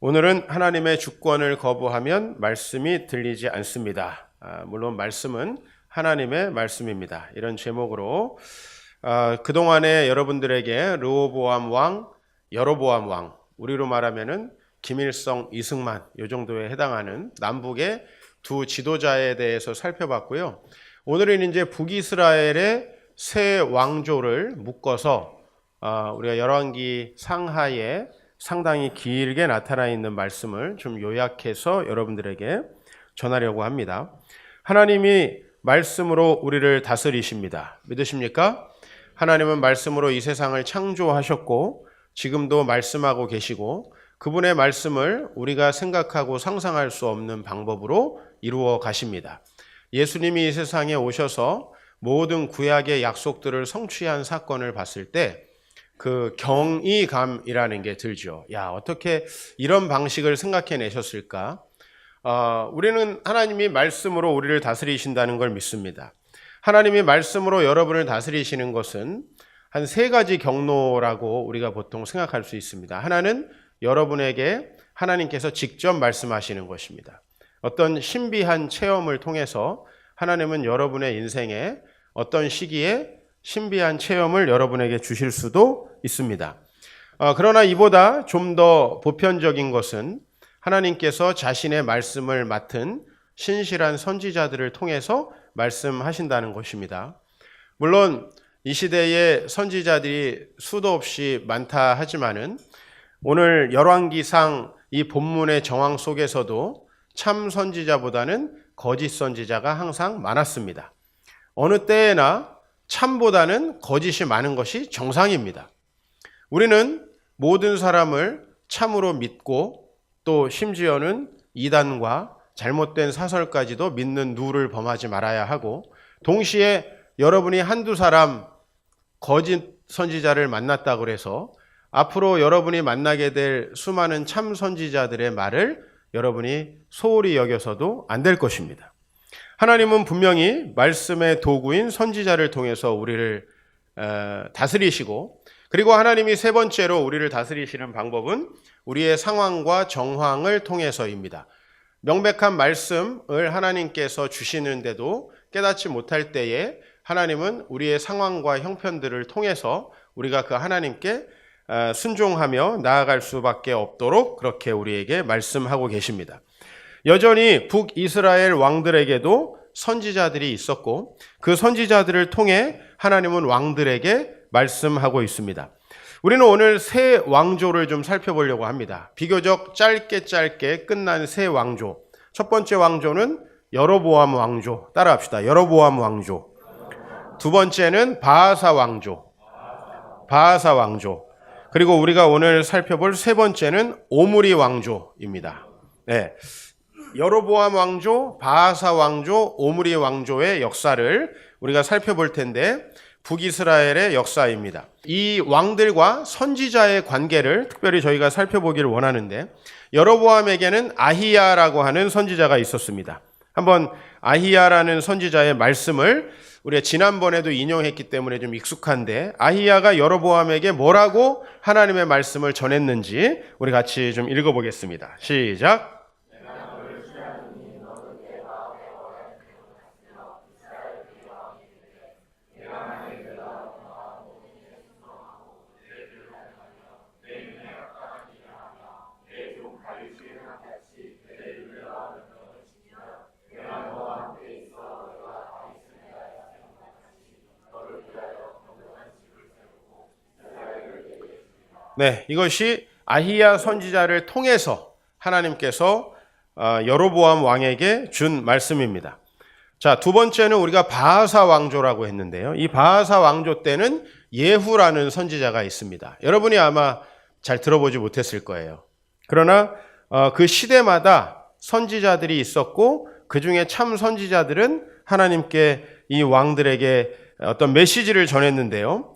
오늘은 하나님의 주권을 거부하면 말씀이 들리지 않습니다. 물론 말씀은 하나님의 말씀입니다. 이런 제목으로 그동안에 여러분들에게 르호보암 왕, 여로보암 왕, 우리로 말하면은 김일성, 이승만 이 정도에 해당하는 남북의 두 지도자에 대해서 살펴봤고요. 오늘은 이제 북이스라엘의 새 왕조를 묶어서 우리가 열왕기 상하에 상당히 길게 나타나 있는 말씀을 좀 요약해서 여러분들에게 전하려고 합니다. 하나님이 말씀으로 우리를 다스리십니다. 믿으십니까? 하나님은 말씀으로 이 세상을 창조하셨고 지금도 말씀하고 계시고 그분의 말씀을 우리가 생각하고 상상할 수 없는 방법으로 이루어 가십니다. 예수님이 이 세상에 오셔서 모든 구약의 약속들을 성취한 사건을 봤을 때 그 경이감이라는 게 들죠. 어떻게 이런 방식을 생각해내셨을까? 우리는 하나님이 말씀으로 우리를 다스리신다는 걸 믿습니다. 하나님이 말씀으로 여러분을 다스리시는 것은 한 세 가지 경로라고 우리가 보통 생각할 수 있습니다. 하나는 여러분에게 하나님께서 직접 말씀하시는 것입니다. 어떤 신비한 체험을 통해서 하나님은 여러분의 인생에 어떤 시기에 신비한 체험을 여러분에게 주실 수도 있습니다. 그러나 이보다 좀 더 보편적인 것은 하나님께서 자신의 말씀을 맡은 신실한 선지자들을 통해서 말씀하신다는 것입니다. 물론 이 시대에 선지자들이 수도 없이 많다 하지만은 오늘 열왕기상 이 본문의 정황 속에서도 참 선지자보다는 거짓 선지자가 항상 많았습니다. 어느 때에나 참보다는 거짓이 많은 것이 정상입니다. 우리는 모든 사람을 참으로 믿고 또 심지어는 이단과 잘못된 사설까지도 믿는 누를 범하지 말아야 하고 동시에 여러분이 한두 사람 거짓 선지자를 만났다고 해서 앞으로 여러분이 만나게 될 수많은 참 선지자들의 말을 여러분이 소홀히 여겨서도 안 될 것입니다. 하나님은 분명히 말씀의 도구인 선지자를 통해서 우리를 다스리시고 그리고 하나님이 세 번째로 우리를 다스리시는 방법은 우리의 상황과 정황을 통해서입니다. 명백한 말씀을 하나님께서 주시는데도 깨닫지 못할 때에 하나님은 우리의 상황과 형편들을 통해서 우리가 그 하나님께 순종하며 나아갈 수밖에 없도록 그렇게 우리에게 말씀하고 계십니다. 여전히 북이스라엘 왕들에게도 선지자들이 있었고 그 선지자들을 통해 하나님은 왕들에게 말씀하고 있습니다. 우리는 오늘 새 왕조를 좀 살펴보려고 합니다. 비교적 짧게 끝난 새 왕조. 첫 번째 왕조는 여로보암 왕조. 따라합시다. 여로보암 왕조. 두 번째는 바하사 왕조. 바하사 왕조. 그리고 우리가 오늘 살펴볼 세 번째는 오므리 왕조입니다. 네. 여로보암 왕조, 바하사 왕조, 오므리 왕조의 역사를 우리가 살펴볼 텐데 북이스라엘의 역사입니다. 이 왕들과 선지자의 관계를 특별히 저희가 살펴보기를 원하는데 여로보암에게는 아히야라고 하는 선지자가 있었습니다. 한번 아히야라는 선지자의 말씀을 우리가 지난번에도 인용했기 때문에 좀 익숙한데 아히야가 여로보암에게 뭐라고 하나님의 말씀을 전했는지 우리 같이 좀 읽어보겠습니다. 시작! 네, 이것이 아히야 선지자를 통해서 하나님께서 여로보암 왕에게 준 말씀입니다. 자, 두 번째는 우리가 바하사 왕조라고 했는데요. 이 바하사 왕조 때는 예후라는 선지자가 있습니다. 여러분이 아마 잘 들어보지 못했을 거예요. 그러나 그 시대마다 선지자들이 있었고 그 중에 참 선지자들은 하나님께 이 왕들에게 어떤 메시지를 전했는데요.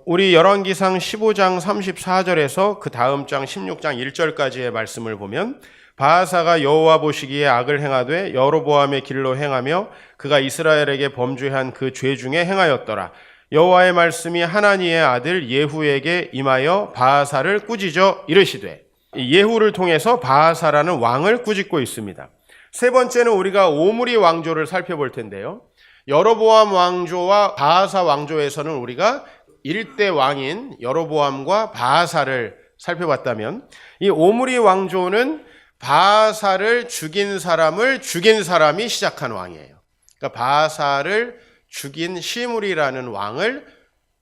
우리 열왕기상 15장 34절에서 그 다음 장 16장 1절까지의 말씀을 보면 바하사가 여호와 보시기에 악을 행하되 여로보암의 길로 행하며 그가 이스라엘에게 범죄한 그 죄 중에 행하였더라. 여호와의 말씀이 하나니의 아들 예후에게 임하여 바하사를 꾸짖어 이르시되 예후를 통해서 바하사라는 왕을 꾸짖고 있습니다. 세 번째는 우리가 오므리 왕조를 살펴볼 텐데요. 여로보암 왕조와 바하사 왕조에서는 우리가 1대 왕인 여로보암과 바하사를 살펴봤다면, 이 오므리 왕조는 바하사를 죽인 사람을 죽인 사람이 시작한 왕이에요. 그러니까 바하사를 죽인 시므리라는 왕을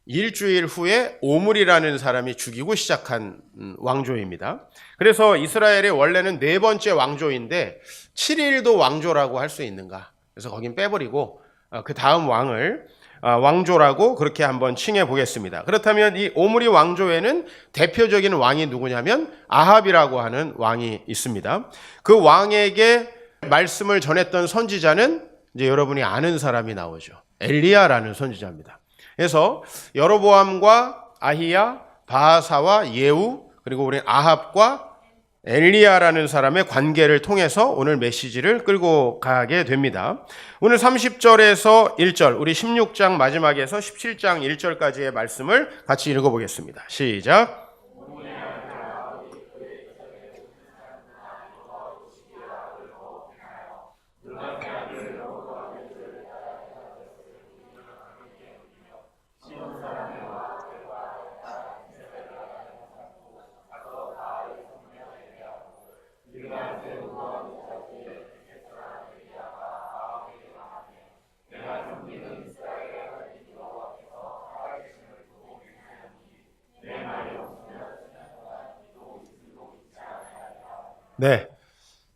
일주일 후에 오므리라는 사람이 죽이고 시작한 왕조입니다. 그래서 이스라엘의 원래는 네 번째 왕조인데 7일도 왕조라고 할 수 있는가? 그래서 거긴 빼버리고 그 다음 왕을 왕조라고 그렇게 한번 칭해 보겠습니다. 그렇다면 이 오므리 왕조에는 대표적인 왕이 누구냐면 아합이라고 하는 왕이 있습니다. 그 왕에게 말씀을 전했던 선지자는 이제 여러분이 아는 사람이 나오죠. 엘리야라는 선지자입니다. 그래서 여로보암과 아히야, 바하사와 예후, 그리고 우리 아합과 엘리야라는 사람의 관계를 통해서 오늘 메시지를 끌고 가게 됩니다. 오늘 30절에서 1절, 우리 16장 마지막에서 17장 1절까지의 말씀을 같이 읽어보겠습니다. 시작. 네.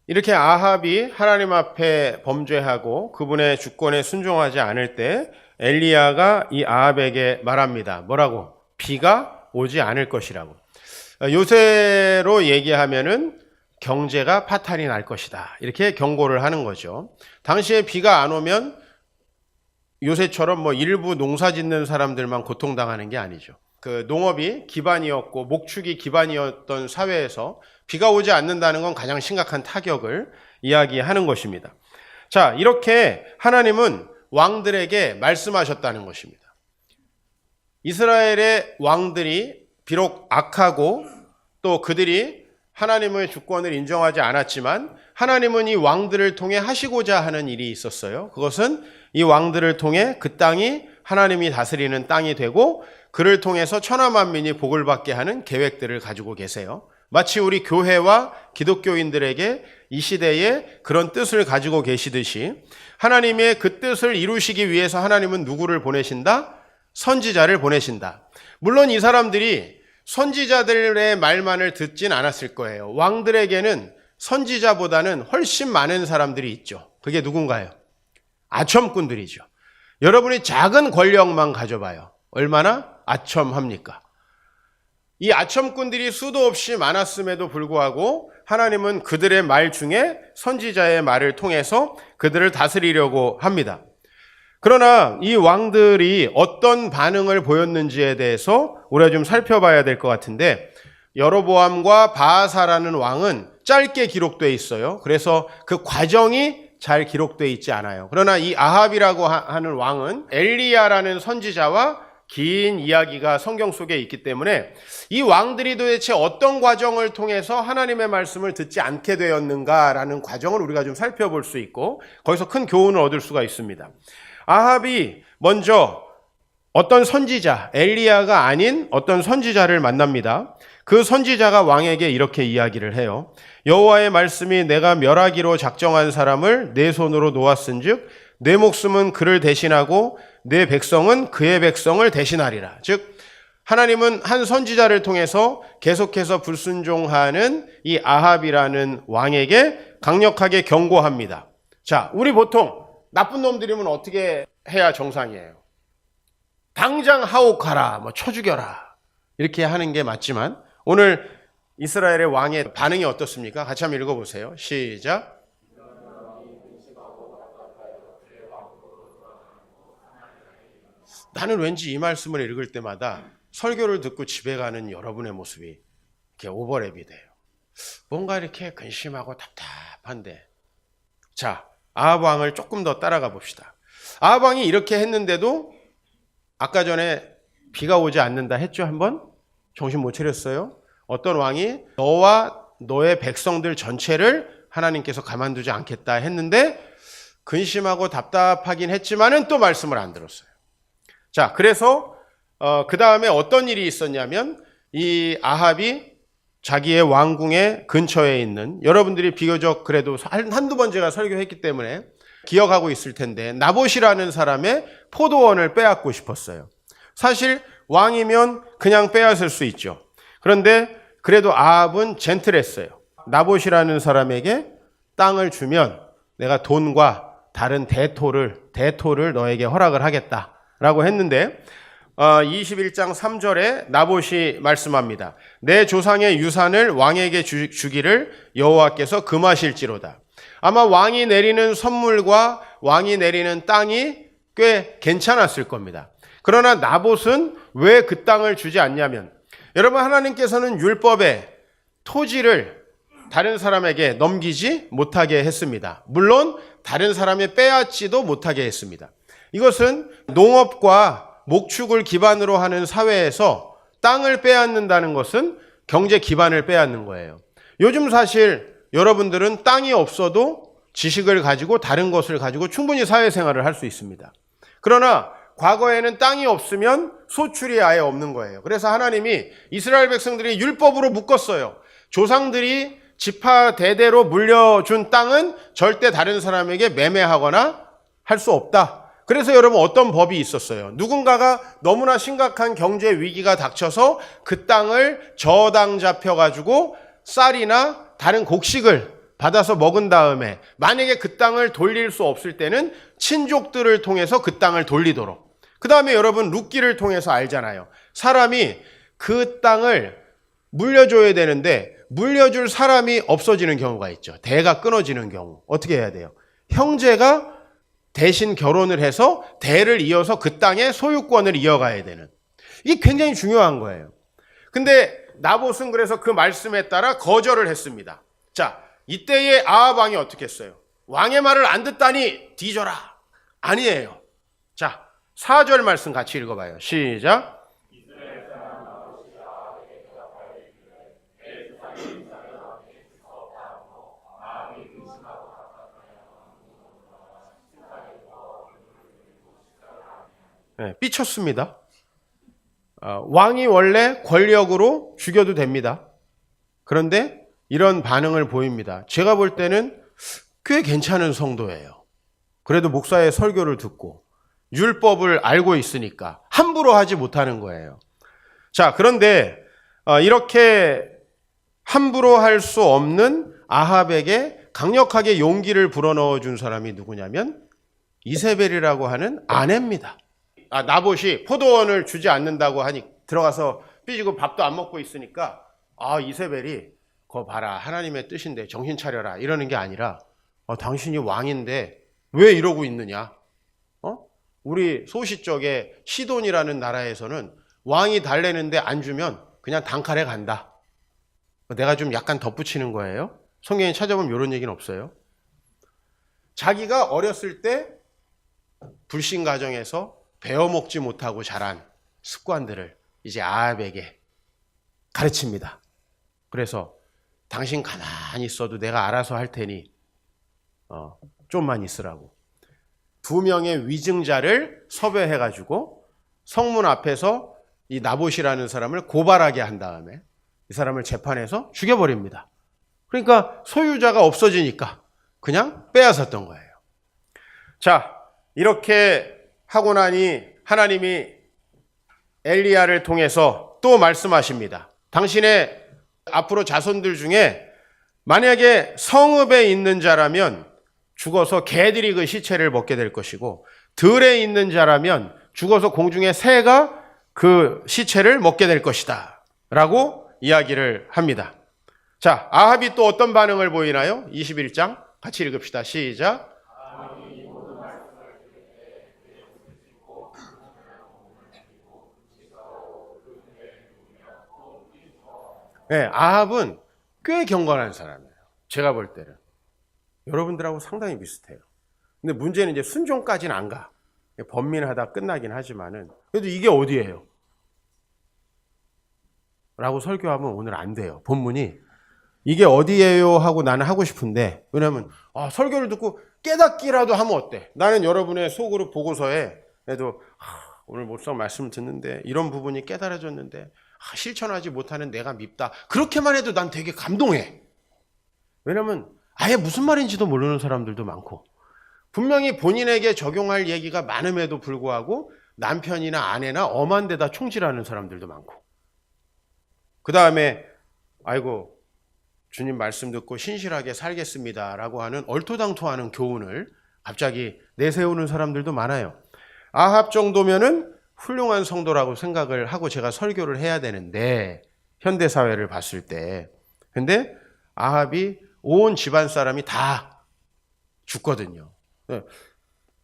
이렇게 아합이 하나님 앞에 범죄하고 그분의 주권에 순종하지 않을 때 엘리야가 이 아합에게 말합니다. 뭐라고? 비가 오지 않을 것이라고. 요새로 얘기하면은 경제가 파탄이 날 것이다. 이렇게 경고를 하는 거죠. 당시에 비가 안 오면 요새처럼 뭐 일부 농사 짓는 사람들만 고통당하는 게 아니죠. 그 농업이 기반이었고 목축이 기반이었던 사회에서 비가 오지 않는다는 건 가장 심각한 타격을 이야기하는 것입니다. 자, 이렇게 하나님은 왕들에게 말씀하셨다는 것입니다. 이스라엘의 왕들이 비록 악하고 또 그들이 하나님의 주권을 인정하지 않았지만 하나님은 이 왕들을 통해 하시고자 하는 일이 있었어요. 그것은 이 왕들을 통해 그 땅이 하나님이 다스리는 땅이 되고 그를 통해서 천하만민이 복을 받게 하는 계획들을 가지고 계세요. 마치 우리 교회와 기독교인들에게 이 시대에 그런 뜻을 가지고 계시듯이 하나님의 그 뜻을 이루시기 위해서 하나님은 누구를 보내신다? 선지자를 보내신다. 물론 이 사람들이 선지자들의 말만을 듣진 않았을 거예요. 왕들에게는 선지자보다는 훨씬 많은 사람들이 있죠. 그게 누군가요? 아첨꾼들이죠. 여러분이 작은 권력만 가져봐요. 얼마나 아첨합니까? 이 아첨꾼들이 수도 없이 많았음에도 불구하고 하나님은 그들의 말 중에 선지자의 말을 통해서 그들을 다스리려고 합니다. 그러나 이 왕들이 어떤 반응을 보였는지에 대해서 우리가 좀 살펴봐야 될 것 같은데, 여로보암과 바하사라는 왕은 짧게 기록되어 있어요. 그래서 그 과정이 잘 기록되어 있지 않아요. 그러나 이 아합이라고 하는 왕은 엘리야라는 선지자와 긴 이야기가 성경 속에 있기 때문에 이 왕들이 도대체 어떤 과정을 통해서 하나님의 말씀을 듣지 않게 되었는가라는 과정을 우리가 좀 살펴볼 수 있고 거기서 큰 교훈을 얻을 수가 있습니다. 아합이 먼저 어떤 선지자, 엘리야가 아닌 어떤 선지자를 만납니다. 그 선지자가 왕에게 이렇게 이야기를 해요. 여호와의 말씀이 내가 멸하기로 작정한 사람을 내 손으로 놓았은즉 내 목숨은 그를 대신하고 내 백성은 그의 백성을 대신하리라. 즉 하나님은 한 선지자를 통해서 계속해서 불순종하는 이 아합이라는 왕에게 강력하게 경고합니다. 자, 우리 보통 나쁜 놈들이면 어떻게 해야 정상이에요? 당장 하옥하라, 쳐 죽여라 이렇게 하는 게 맞지만 오늘 이스라엘의 왕의 반응이 어떻습니까? 같이 한번 읽어보세요. 시작. 나는 왠지 이 말씀을 읽을 때마다 설교를 듣고 집에 가는 여러분의 모습이 이렇게 오버랩이 돼요. 뭔가 이렇게 근심하고 답답한데. 자, 아합 왕을 조금 더 따라가 봅시다. 아합 왕이 이렇게 했는데도 아까 전에 비가 오지 않는다 했죠, 한번? 정신 못 차렸어요? 어떤 왕이 너와 너의 백성들 전체를 하나님께서 가만두지 않겠다 했는데 근심하고 답답하긴 했지만은 또 말씀을 안 들었어요. 자, 그래서 그 다음에 어떤 일이 있었냐면 이 아합이 자기의 왕궁의 근처에 있는, 여러분들이 비교적 그래도 한두 번 제가 설교했기 때문에 기억하고 있을 텐데, 나봇이라는 사람의 포도원을 빼앗고 싶었어요. 사실 왕이면 그냥 빼앗을 수 있죠. 그런데 그래도 아합은 젠틀했어요. 나봇이라는 사람에게 땅을 주면 내가 돈과 다른 대토를 너에게 허락을 하겠다라고 했는데 21장 3절에 나봇이 말씀합니다. 내 조상의 유산을 왕에게 주기를 여호와께서 금하실지로다. 아마 왕이 내리는 선물과 왕이 내리는 땅이 꽤 괜찮았을 겁니다. 그러나 나봇은 왜 그 땅을 주지 않냐면, 여러분, 하나님께서는 율법에 토지를 다른 사람에게 넘기지 못하게 했습니다. 물론 다른 사람이 빼앗지도 못하게 했습니다. 이것은 농업과 목축을 기반으로 하는 사회에서 땅을 빼앗는다는 것은 경제 기반을 빼앗는 거예요. 요즘 사실 여러분들은 땅이 없어도 지식을 가지고 다른 것을 가지고 충분히 사회생활을 할 수 있습니다. 그러나 과거에는 땅이 없으면 소출이 아예 없는 거예요. 그래서 하나님이 이스라엘 백성들이 율법으로 묶었어요. 조상들이 지파 대대로 물려준 땅은 절대 다른 사람에게 매매하거나 할 수 없다. 그래서 여러분, 어떤 법이 있었어요? 누군가가 너무나 심각한 경제 위기가 닥쳐서 그 땅을 저당 잡혀가지고 쌀이나 다른 곡식을 받아서 먹은 다음에 만약에 그 땅을 돌릴 수 없을 때는 친족들을 통해서 그 땅을 돌리도록. 그 다음에 여러분, 룻기를 통해서 알잖아요. 사람이 그 땅을 물려줘야 되는데 물려줄 사람이 없어지는 경우가 있죠. 대가 끊어지는 경우. 어떻게 해야 돼요? 형제가 대신 결혼을 해서 대를 이어서 그 땅의 소유권을 이어가야 되는. 이게 굉장히 중요한 거예요. 근데 나봇은 그래서 그 말씀에 따라 거절을 했습니다. 자, 이때의 아합 왕이 어떻게 했어요? 왕의 말을 안 듣다니 뒤져라. 아니에요. 자, 4절 말씀 같이 읽어봐요. 시작. 네, 삐쳤습니다. 왕이 원래 권력으로 죽여도 됩니다. 그런데 이런 반응을 보입니다. 제가 볼 때는 꽤 괜찮은 성도예요. 그래도 목사의 설교를 듣고 율법을 알고 있으니까 함부로 하지 못하는 거예요. 자, 그런데 이렇게 함부로 할 수 없는 아합에게 강력하게 용기를 불어넣어 준 사람이 누구냐면 이세벨이라고 하는 아내입니다. 나봇이 포도원을 주지 않는다고 하니 들어가서 삐지고 밥도 안 먹고 있으니까 이세벨이 그거 봐라, 하나님의 뜻인데 정신 차려라 이러는 게 아니라 당신이 왕인데 왜 이러고 있느냐. 우리 소시 쪽에 시돈이라는 나라에서는 왕이 달래는데 안 주면 그냥 단칼에 간다. 내가 좀 약간 덧붙이는 거예요. 성경에 찾아보면 이런 얘기는 없어요. 자기가 어렸을 때 불신 가정에서 배워먹지 못하고 자란 습관들을 이제 아합에게 가르칩니다. 그래서 당신 가만히 있어도 내가 알아서 할 테니 좀만 있으라고. 2명의 위증자를 섭외해가지고 성문 앞에서 이 나봇이라는 사람을 고발하게 한 다음에 이 사람을 재판해서 죽여버립니다. 그러니까 소유자가 없어지니까 그냥 빼앗았던 거예요. 자, 이렇게 하고 나니 하나님이 엘리야를 통해서 또 말씀하십니다. 당신의 앞으로 자손들 중에 만약에 성읍에 있는 자라면 죽어서 개들이 그 시체를 먹게 될 것이고, 들에 있는 자라면 죽어서 공중의 새가 그 시체를 먹게 될 것이다 라고 이야기를 합니다. 자, 아합이 또 어떤 반응을 보이나요? 21장 같이 읽읍시다. 시작. 네, 아합은 꽤 경건한 사람이에요. 제가 볼 때는. 여러분들하고 상당히 비슷해요. 근데 문제는 이제 순종까지는 안 가. 번민하다 끝나긴 하지만은, 그래도 이게 어디예요? 라고 설교하면 오늘 안 돼요. 본문이 이게 어디예요? 하고 나는 하고 싶은데, 왜냐면 설교를 듣고 깨닫기라도 하면 어때? 나는 여러분의 속으로 보고서에 그래도 오늘 목사 말씀 듣는데 이런 부분이 깨달아졌는데 실천하지 못하는 내가 밉다. 그렇게만 해도 난 되게 감동해. 왜냐면 아예 무슨 말인지도 모르는 사람들도 많고 분명히 본인에게 적용할 얘기가 많음에도 불구하고 남편이나 아내나 엄한 데다 총질하는 사람들도 많고, 그 다음에 아이고 주님 말씀 듣고 신실하게 살겠습니다라고 하는 얼토당토하는 교훈을 갑자기 내세우는 사람들도 많아요. 아합 정도면은 훌륭한 성도라고 생각을 하고 제가 설교를 해야 되는데, 현대 사회를 봤을 때. 근데 아합이 온 집안 사람이 다 죽거든요.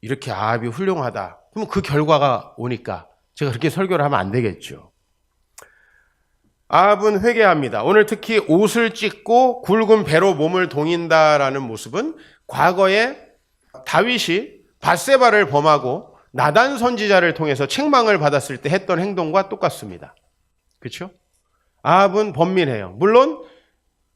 이렇게 아합이 훌륭하다. 그럼 그 결과가 오니까 제가 그렇게 설교를 하면 안 되겠죠. 아합은 회개합니다. 오늘 특히 옷을 찢고 굵은 배로 몸을 동인다라는 모습은 과거에 다윗이 밧세바를 범하고 나단 선지자를 통해서 책망을 받았을 때 했던 행동과 똑같습니다. 그렇죠? 아합은 번민해요. 물론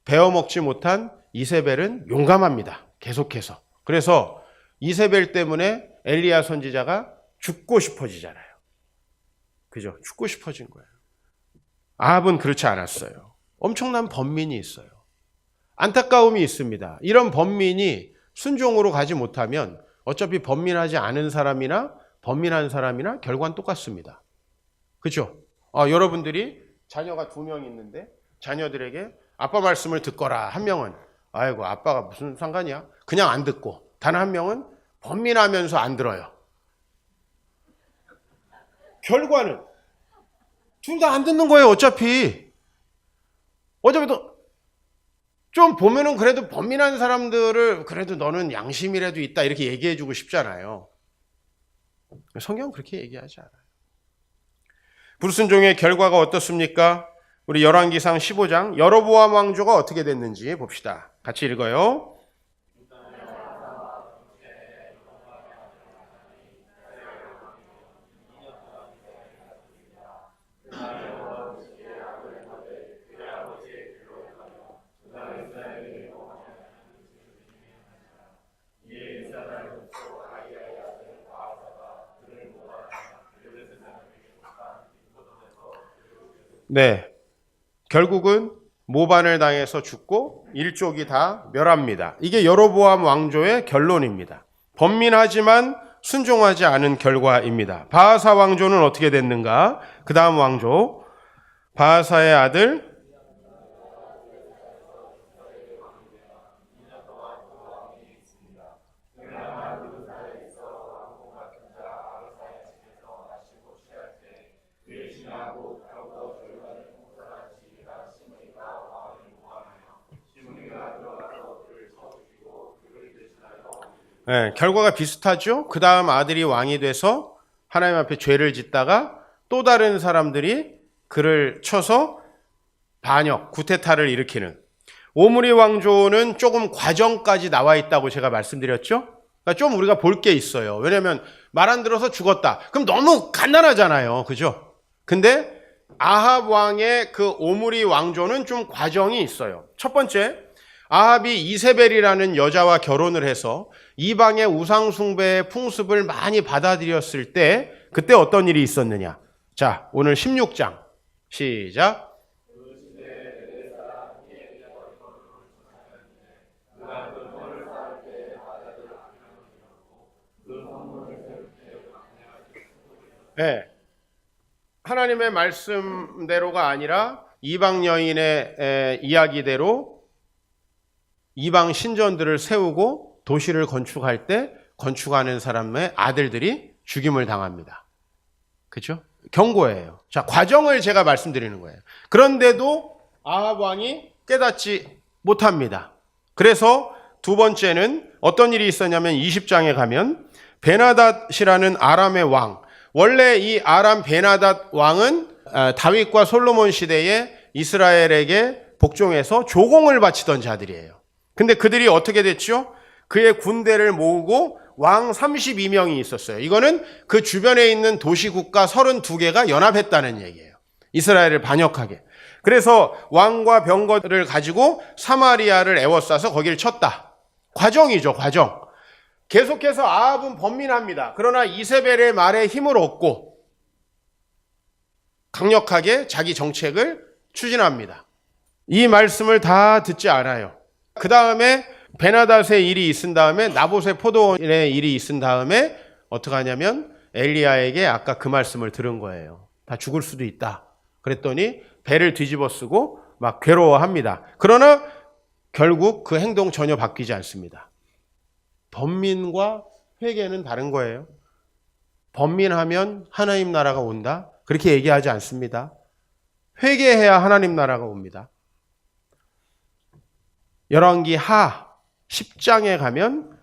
베어먹지 못한 이세벨은 용감합니다. 계속해서. 그래서 이세벨 때문에 엘리야 선지자가 죽고 싶어지잖아요. 그죠? 죽고 싶어진 거예요. 아합은 그렇지 않았어요. 엄청난 번민이 있어요. 안타까움이 있습니다. 이런 번민이 순종으로 가지 못하면 어차피 번민하지 않은 사람이나 번민한 사람이나 결과는 똑같습니다. 그렇죠? 여러분들이 자녀가 2명 있는데 자녀들에게 아빠 말씀을 듣거라. 한 명은 아이고 아빠가 무슨 상관이야? 그냥 안 듣고, 단 한 명은 번민하면서 안 들어요. 결과는 둘 다 안 듣는 거예요. 어차피 좀 보면은 그래도 번민한 사람들을 그래도 너는 양심이라도 있다 이렇게 얘기해주고 싶잖아요. 성경은 그렇게 얘기하지 않아요. 불순종의 결과가 어떻습니까? 우리 열왕기상 15장 여로보암 왕조가 어떻게 됐는지 봅시다. 같이 읽어요. 네, 결국은 모반을 당해서 죽고 일족이 다 멸합니다. 이게 여로보암 왕조의 결론입니다. 번민하지만 순종하지 않은 결과입니다. 바하사 왕조는 어떻게 됐는가? 그 다음 왕조 바하사의 아들 결과가 비슷하죠. 그 다음 아들이 왕이 돼서 하나님 앞에 죄를 짓다가 또 다른 사람들이 그를 쳐서 반역, 구테타를 일으키는, 오므리 왕조는 조금 과정까지 나와 있다고 제가 말씀드렸죠. 그러니까 좀 우리가 볼 게 있어요. 왜냐하면 말 안 들어서 죽었다. 그럼 너무 간단하잖아요. 그죠? 근데 아합 왕의 그 오므리 왕조는 좀 과정이 있어요. 첫 번째, 아합이 이세벨이라는 여자와 결혼을 해서 이방의 우상숭배의 풍습을 많이 받아들였을 때 그때 어떤 일이 있었느냐. 자, 오늘 16장 시작. 네, 하나님의 말씀대로가 아니라 이방 여인의 이야기대로 이방 신전들을 세우고 도시를 건축할 때 건축하는 사람의 아들들이 죽임을 당합니다. 그렇죠? 경고예요. 자, 과정을 제가 말씀드리는 거예요. 그런데도 아합 왕이 깨닫지 못합니다. 그래서 두 번째는 어떤 일이 있었냐면 20장에 가면 베나닷이라는 아람의 왕, 원래 이 아람 베나닷 왕은 다윗과 솔로몬 시대에 이스라엘에게 복종해서 조공을 바치던 자들이에요. 근데 그들이 어떻게 됐죠? 그의 군대를 모으고 왕 32명이 있었어요. 이거는 그 주변에 있는 도시국가 32개가 연합했다는 얘기예요. 이스라엘을 반역하게. 그래서 왕과 병거를 가지고 사마리아를 에워싸서 거기를 쳤다. 과정이죠, 과정. 계속해서 아합은 번민합니다. 그러나 이세벨의 말에 힘을 얻고 강력하게 자기 정책을 추진합니다. 이 말씀을 다 듣지 않아요. 그 다음에 베나닷의 일이 있은 다음에 나봇의 포도원의 일이 있은 다음에 어떻게 하냐면 엘리야에게 아까 그 말씀을 들은 거예요. 다 죽을 수도 있다. 그랬더니 배를 뒤집어 쓰고 막 괴로워합니다. 그러나 결국 그 행동 전혀 바뀌지 않습니다. 번민과 회개는 다른 거예요. 번민하면 하나님 나라가 온다. 그렇게 얘기하지 않습니다. 회개해야 하나님 나라가 옵니다. 열왕기 하 10장에 가면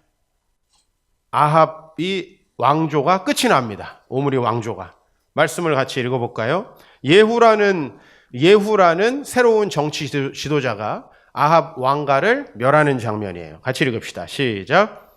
아합이 왕조가 끝이 납니다. 오므리 왕조가. 말씀을 같이 읽어볼까요? 예후라는 새로운 정치 지도자가 아합 왕가를 멸하는 장면이에요. 같이 읽읍시다. 시작.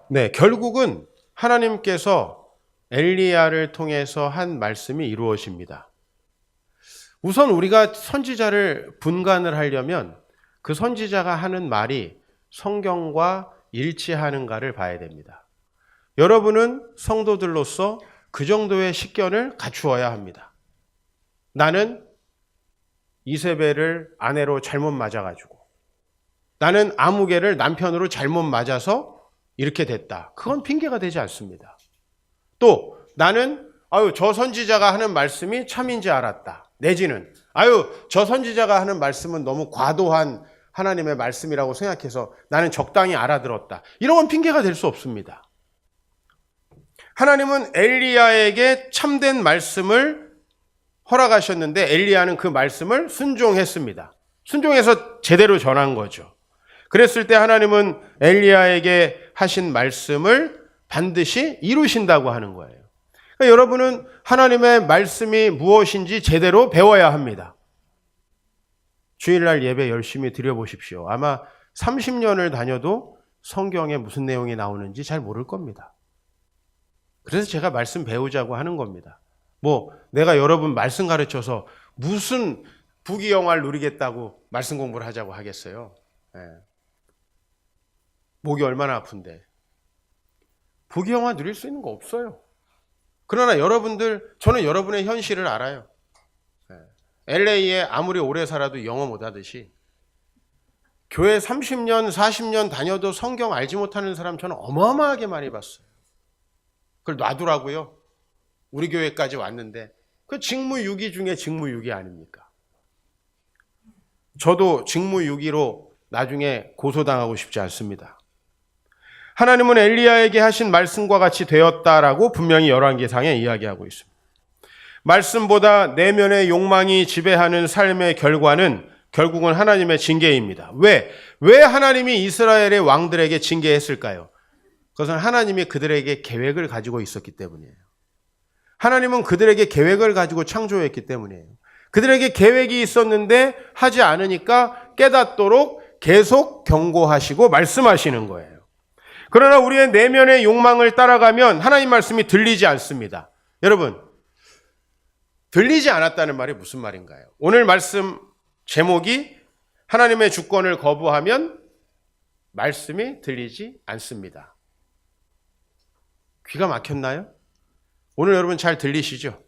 네, 결국은 하나님께서 엘리야를 통해서 한 말씀이 이루어집니다. 우선 우리가 선지자를 분간을 하려면 그 선지자가 하는 말이 성경과 일치하는가를 봐야 됩니다. 여러분은 성도들로서 그 정도의 식견을 갖추어야 합니다. 나는 이세벨을 아내로 잘못 맞아가지고, 나는 아무개를 남편으로 잘못 맞아서 이렇게 됐다. 그건 핑계가 되지 않습니다. 또 나는 저 선지자가 하는 말씀이 참인지 알았다. 내지는 저 선지자가 하는 말씀은 너무 과도한 하나님의 말씀이라고 생각해서 나는 적당히 알아들었다. 이런 건 핑계가 될 수 없습니다. 하나님은 엘리야에게 참된 말씀을 허락하셨는데 엘리야는 그 말씀을 순종했습니다. 순종해서 제대로 전한 거죠. 그랬을 때 하나님은 엘리야에게 하신 말씀을 반드시 이루신다고 하는 거예요. 그러니까 여러분은 하나님의 말씀이 무엇인지 제대로 배워야 합니다. 주일날 예배 열심히 드려보십시오. 아마 30년을 다녀도 성경에 무슨 내용이 나오는지 잘 모를 겁니다. 그래서 제가 말씀 배우자고 하는 겁니다. 내가 여러분 말씀 가르쳐서 무슨 부귀영화를 누리겠다고 말씀 공부를 하자고 하겠어요. 네. 목이 얼마나 아픈데. 부귀영화 누릴 수 있는 거 없어요. 그러나 저는 여러분의 현실을 알아요. LA에 아무리 오래 살아도 영어 못하듯이 교회 30년, 40년 다녀도 성경 알지 못하는 사람 저는 어마어마하게 많이 봤어요. 그걸 놔두라고요. 우리 교회까지 왔는데 그 직무유기 중에 직무유기 아닙니까? 저도 직무유기로 나중에 고소당하고 싶지 않습니다. 하나님은 엘리야에게 하신 말씀과 같이 되었다라고 분명히 열왕기상에 이야기하고 있습니다. 말씀보다 내면의 욕망이 지배하는 삶의 결과는 결국은 하나님의 징계입니다. 왜 하나님이 이스라엘의 왕들에게 징계했을까요? 그것은 하나님이 그들에게 계획을 가지고 있었기 때문이에요. 하나님은 그들에게 계획을 가지고 창조했기 때문이에요. 그들에게 계획이 있었는데 하지 않으니까 깨닫도록 계속 경고하시고 말씀하시는 거예요. 그러나 우리의 내면의 욕망을 따라가면 하나님 말씀이 들리지 않습니다. 여러분, 들리지 않았다는 말이 무슨 말인가요? 오늘 말씀 제목이 하나님의 주권을 거부하면 말씀이 들리지 않습니다. 귀가 막혔나요? 오늘 여러분 잘 들리시죠?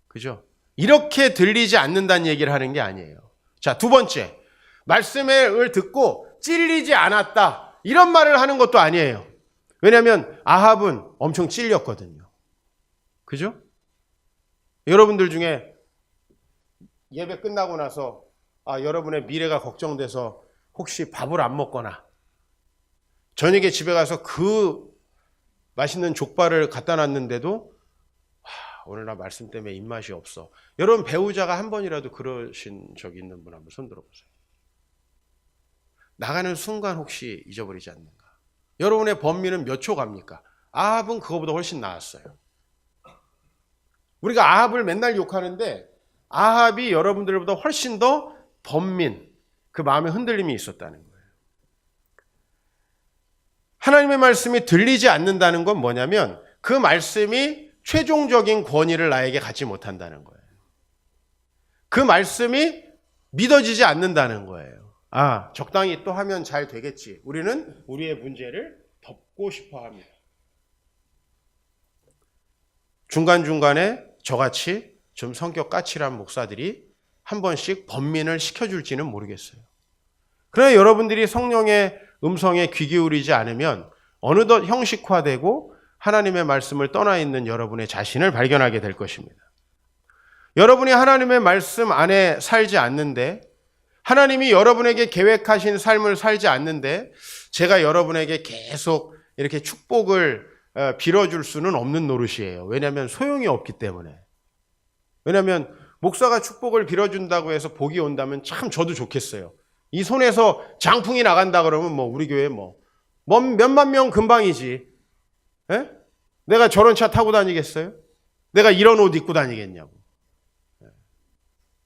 그죠? 이렇게 들리지 않는다는 얘기를 하는 게 아니에요. 자, 두 번째, 말씀을 듣고 찔리지 않았다. 이런 말을 하는 것도 아니에요. 왜냐하면 아합은 엄청 찔렸거든요. 그죠? 여러분들 중에 예배 끝나고 나서 여러분의 미래가 걱정돼서 혹시 밥을 안 먹거나 저녁에 집에 가서 그 맛있는 족발을 갖다 놨는데도 오늘 나 말씀 때문에 입맛이 없어. 여러분 배우자가 한 번이라도 그러신 적이 있는 분 한번 손 들어보세요. 나가는 순간 혹시 잊어버리지 않는가? 여러분의 번민은 몇 초 갑니까? 아합은 그거보다 훨씬 나았어요. 우리가 아합을 맨날 욕하는데 아합이 여러분들보다 훨씬 더 번민, 그 마음의 흔들림이 있었다는 거예요. 하나님의 말씀이 들리지 않는다는 건 뭐냐면 그 말씀이 최종적인 권위를 나에게 갖지 못한다는 거예요. 그 말씀이 믿어지지 않는다는 거예요. 아, 적당히 또 하면 잘 되겠지. 우리는 우리의 문제를 덮고 싶어 합니다. 중간중간에 저같이 좀 성격 까칠한 목사들이 한 번씩 번민을 시켜줄지는 모르겠어요. 그러나 여러분들이 성령의 음성에 귀 기울이지 않으면 어느덧 형식화되고 하나님의 말씀을 떠나 있는 여러분의 자신을 발견하게 될 것입니다. 여러분이 하나님의 말씀 안에 살지 않는데, 하나님이 여러분에게 계획하신 삶을 살지 않는데 제가 여러분에게 계속 이렇게 축복을 빌어줄 수는 없는 노릇이에요. 왜냐하면 소용이 없기 때문에. 왜냐하면 목사가 축복을 빌어준다고 해서 복이 온다면 참 저도 좋겠어요. 이 손에서 장풍이 나간다 그러면 뭐 우리 교회 몇만 명 금방이지. 에? 내가 저런 차 타고 다니겠어요? 내가 이런 옷 입고 다니겠냐고.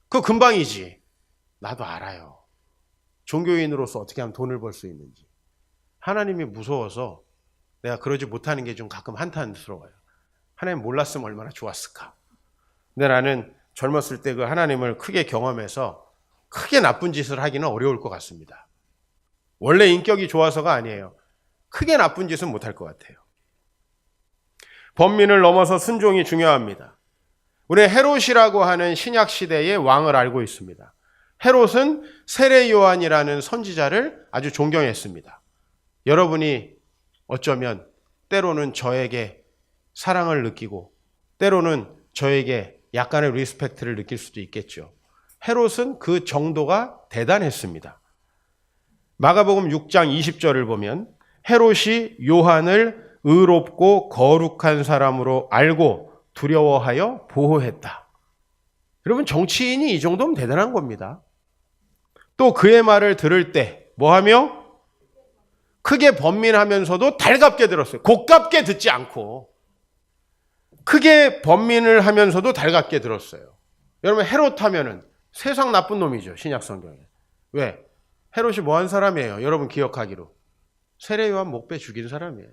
그거 금방이지. 나도 알아요. 종교인으로서 어떻게 하면 돈을 벌 수 있는지. 하나님이 무서워서 내가 그러지 못하는 게 좀 가끔 한탄스러워요. 하나님 몰랐으면 얼마나 좋았을까. 근데 나는 젊었을 때 그 하나님을 크게 경험해서 크게 나쁜 짓을 하기는 어려울 것 같습니다. 원래 인격이 좋아서가 아니에요. 크게 나쁜 짓은 못할 것 같아요. 번민을 넘어서 순종이 중요합니다. 우리 헤롯이라고 하는 신약 시대의 왕을 알고 있습니다. 헤롯은 세례 요한이라는 선지자를 아주 존경했습니다. 여러분이 어쩌면 때로는 저에게 사랑을 느끼고 때로는 저에게 약간의 리스펙트를 느낄 수도 있겠죠. 헤롯은 그 정도가 대단했습니다. 마가복음 6장 20절을 보면 헤롯이 요한을 의롭고 거룩한 사람으로 알고 두려워하여 보호했다. 여러분, 정치인이 이 정도면 대단한 겁니다. 또 그의 말을 들을 때 뭐하며? 크게 번민하면서도 달갑게 들었어요. 곱깝게 듣지 않고 크게 번민을 하면서도 달갑게 들었어요. 여러분, 헤롯 하면은 세상 나쁜 놈이죠, 신약 성경에. 왜? 헤롯이 뭐한 사람이에요? 여러분 기억하기로 세례 요한 목베 죽인 사람이에요.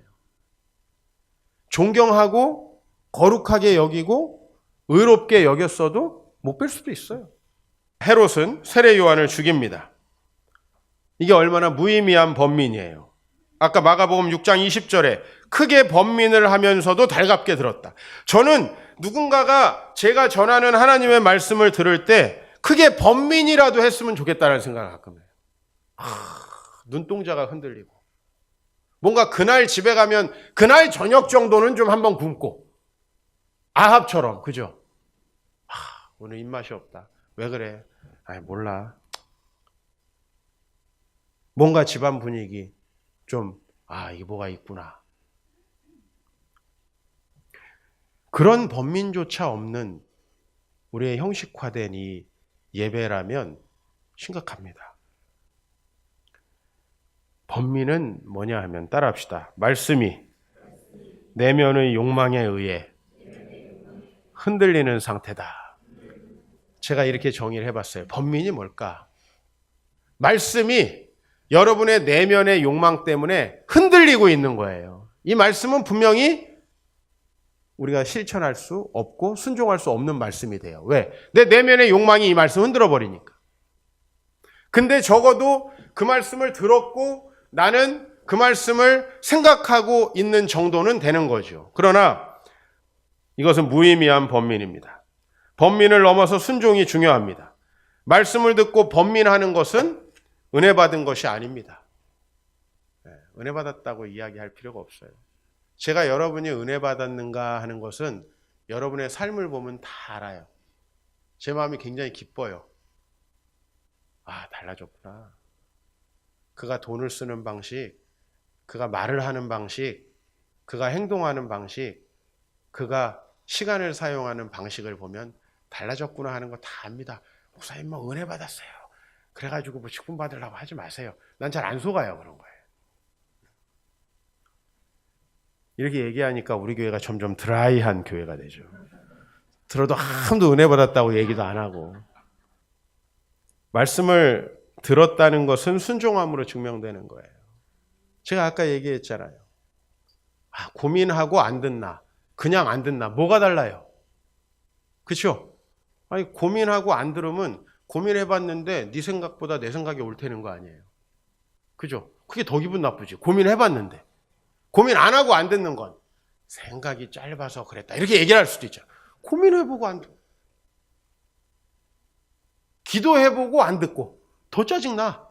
존경하고 거룩하게 여기고 의롭게 여겼어도 못 뺄 수도 있어요. 헤롯은 세례 요한을 죽입니다. 이게 얼마나 무의미한 번민이에요. 아까 마가복음 6장 20절에 크게 번민을 하면서도 달갑게 들었다. 저는 누군가가 제가 전하는 하나님의 말씀을 들을 때 크게 번민이라도 했으면 좋겠다는 생각을 가끔 해요. 눈동자가 흔들리고 뭔가 그날 집에 가면 그날 저녁 정도는 좀 한번 굶고 아합처럼, 그죠? 오늘 입맛이 없다. 왜 그래? 아이, 몰라. 뭔가 집안 분위기 좀 이게 뭐가 있구나. 그런 번민조차 없는 우리의 형식화된 이 예배라면 심각합니다. 번민은 뭐냐 하면 따라합시다. 말씀이 내면의 욕망에 의해 흔들리는 상태다. 제가 이렇게 정의를 해봤어요. 번민이 뭘까? 말씀이 여러분의 내면의 욕망 때문에 흔들리고 있는 거예요. 이 말씀은 분명히 우리가 실천할 수 없고 순종할 수 없는 말씀이 돼요. 왜? 내 내면의 욕망이 이 말씀 흔들어 버리니까. 근데 적어도 그 말씀을 들었고 나는 그 말씀을 생각하고 있는 정도는 되는 거죠. 그러나 이것은 무의미한 번민입니다. 번민을 넘어서 순종이 중요합니다. 말씀을 듣고 번민하는 것은 은혜 받은 것이 아닙니다. 은혜 받았다고 이야기할 필요가 없어요. 제가 여러분이 은혜 받았는가 하는 것은 여러분의 삶을 보면 다 알아요. 제 마음이 굉장히 기뻐요. 달라졌구나. 그가 돈을 쓰는 방식, 그가 말을 하는 방식, 그가 행동하는 방식, 그가 시간을 사용하는 방식을 보면 달라졌구나 하는 거 다 압니다. 목사님 뭐 은혜 받았어요. 그래가지고 뭐 직분 받으려고 하지 마세요. 난 잘 안 속아요, 그런 거예요. 이렇게 얘기하니까 우리 교회가 점점 드라이한 교회가 되죠. 들어도 아무도 은혜 받았다고 얘기도 안 하고. 말씀을 들었다는 것은 순종함으로 증명되는 거예요. 제가 아까 얘기했잖아요. 고민하고 안 듣나, 그냥 안 듣나, 뭐가 달라요? 그렇죠? 아니, 고민하고 안 들으면 고민해봤는데 네 생각보다 내 생각이 옳다는 거 아니에요. 그죠? 그게 더 기분 나쁘지. 고민해봤는데. 고민 안 하고 안 듣는 건 생각이 짧아서 그랬다. 이렇게 얘기할 수도 있죠. 고민해보고 안 듣고. 기도해보고 안 듣고. 더 짜증나.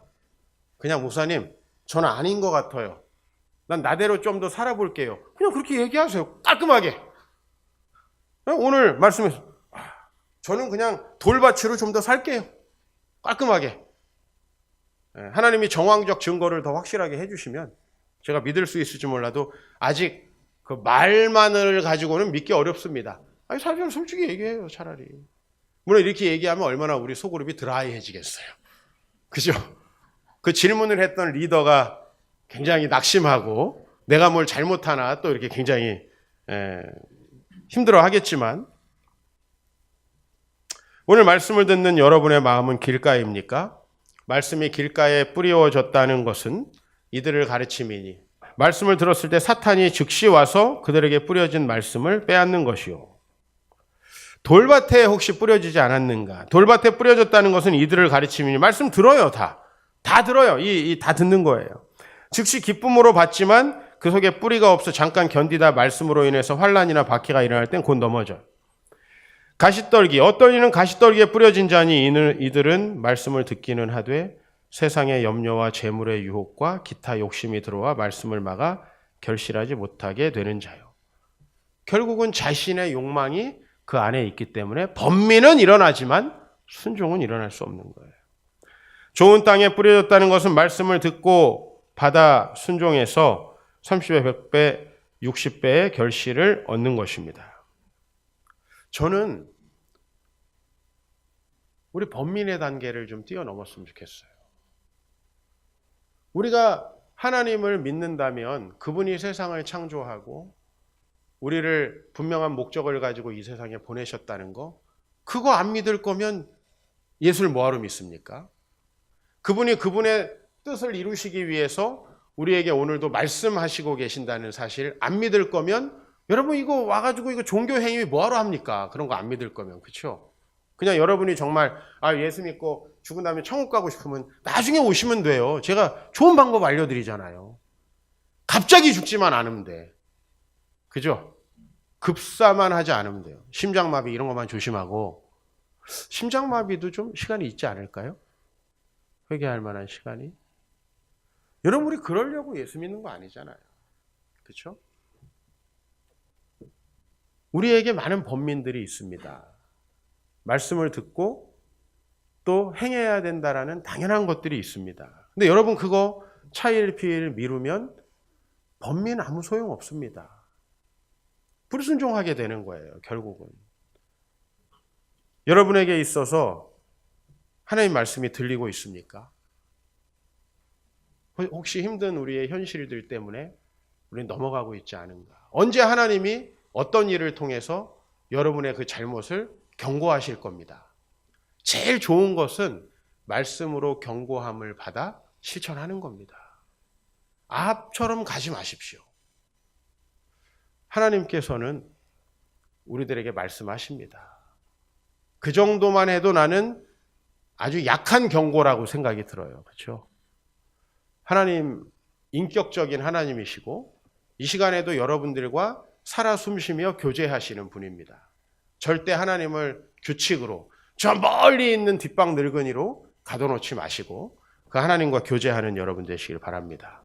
그냥 목사님, 저는 아닌 것 같아요. 난 나대로 좀 더 살아볼게요. 그냥 그렇게 얘기하세요. 깔끔하게. 오늘 말씀에서 저는 그냥 돌밭으로 좀 더 살게요. 깔끔하게. 하나님이 정황적 증거를 더 확실하게 해주시면 제가 믿을 수 있을지 몰라도 아직 그 말만을 가지고는 믿기 어렵습니다. 아니, 사실 솔직히 얘기해요, 차라리. 물론 이렇게 얘기하면 얼마나 우리 소그룹이 드라이해지겠어요. 그죠? 그 질문을 했던 리더가 굉장히 낙심하고 내가 뭘 잘못하나 또 이렇게 굉장히 힘들어 하겠지만 오늘 말씀을 듣는 여러분의 마음은 길가입니까? 말씀이 길가에 뿌리워졌다는 것은 이들을 가르침이니 말씀을 들었을 때 사탄이 즉시 와서 그들에게 뿌려진 말씀을 빼앗는 것이요. 돌밭에 혹시 뿌려지지 않았는가? 돌밭에 뿌려졌다는 것은 이들을 가르침이니 말씀 들어요, 다 들어요. 다 듣는 거예요. 즉시 기쁨으로 받지만 그 속에 뿌리가 없어 잠깐 견디다 말씀으로 인해서 환난이나 박해가 일어날 땐 곧 넘어져요. 가시떨기, 어떤 이는 가시떨기에 뿌려진 자니 이들은 말씀을 듣기는 하되 세상의 염려와 재물의 유혹과 기타 욕심이 들어와 말씀을 막아 결실하지 못하게 되는 자요. 결국은 자신의 욕망이 그 안에 있기 때문에 번민은 일어나지만 순종은 일어날 수 없는 거예요. 좋은 땅에 뿌려졌다는 것은 말씀을 듣고 받아 순종해서 30배, 100배, 60배의 결실을 얻는 것입니다. 저는 우리 번민의 단계를 좀 뛰어넘었으면 좋겠어요. 우리가 하나님을 믿는다면 그분이 세상을 창조하고 우리를 분명한 목적을 가지고 이 세상에 보내셨다는 거, 그거 안 믿을 거면 예수를 뭐하러 믿습니까? 그분이 그분의 뜻을 이루시기 위해서 우리에게 오늘도 말씀하시고 계신다는 사실 안 믿을 거면 여러분 이거 와가지고 이거 종교 행위 뭐하러 합니까? 그런 거 안 믿을 거면. 그렇죠? 그냥 여러분이 정말 예수 믿고 죽은 다음에 천국 가고 싶으면 나중에 오시면 돼요. 제가 좋은 방법 알려드리잖아요. 갑자기 죽지만 않으면 돼. 그죠? 급사만 하지 않으면 돼요. 심장마비 이런 것만 조심하고. 심장마비도 좀 시간이 있지 않을까요? 회개할 만한 시간이. 여러분 우리 그러려고 예수 믿는 거 아니잖아요. 그렇죠? 우리에게 많은 번민들이 있습니다. 말씀을 듣고 또 행해야 된다라는 당연한 것들이 있습니다. 근데 여러분 그거 차일피일 미루면 번민 아무 소용 없습니다. 불순종하게 되는 거예요, 결국은. 여러분에게 있어서 하나님 말씀이 들리고 있습니까? 혹시 힘든 우리의 현실들 때문에 우리는 넘어가고 있지 않은가? 언제 하나님이 어떤 일을 통해서 여러분의 그 잘못을 경고하실 겁니다. 제일 좋은 것은 말씀으로 경고함을 받아 실천하는 겁니다. 아합처럼 가지 마십시오. 하나님께서는 우리들에게 말씀하십니다. 그 정도만 해도 나는 아주 약한 경고라고 생각이 들어요. 그렇죠? 하나님, 인격적인 하나님이시고 이 시간에도 여러분들과 살아 숨쉬며 교제하시는 분입니다. 절대 하나님을 규칙으로 저 멀리 있는 뒷방 늙은이로 가둬놓지 마시고 그 하나님과 교제하는 여러분 되시길 바랍니다.